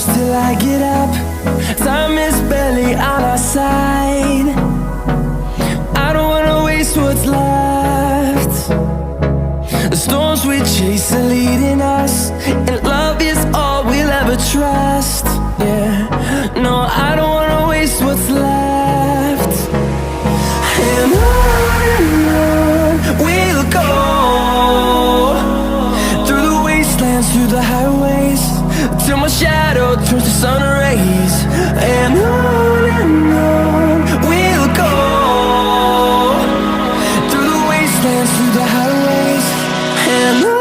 close till I get up. Time is barely on our side. I don't wanna waste what's left. The storms we chase are leading us, and love is all we'll ever trust. Yeah, no, I don't wanna waste what's left. And on we'll go, through the wastelands, through the highways, till my shadow turns to sun rays. And on we'll go, through the wastelands, through the highways, and on.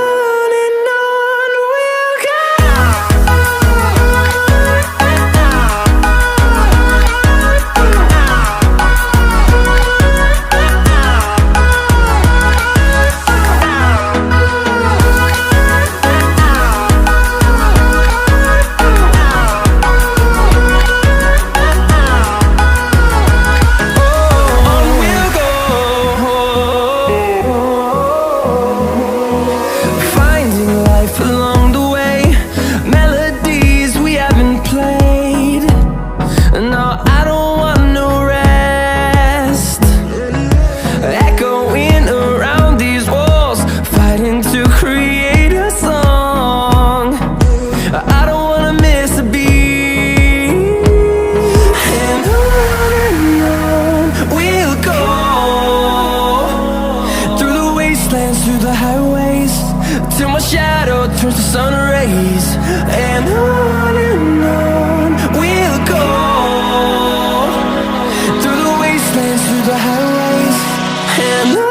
Through the highways, till my shadow turns to sun rays. And on we'll go, through the wastelands, through the highways, and on.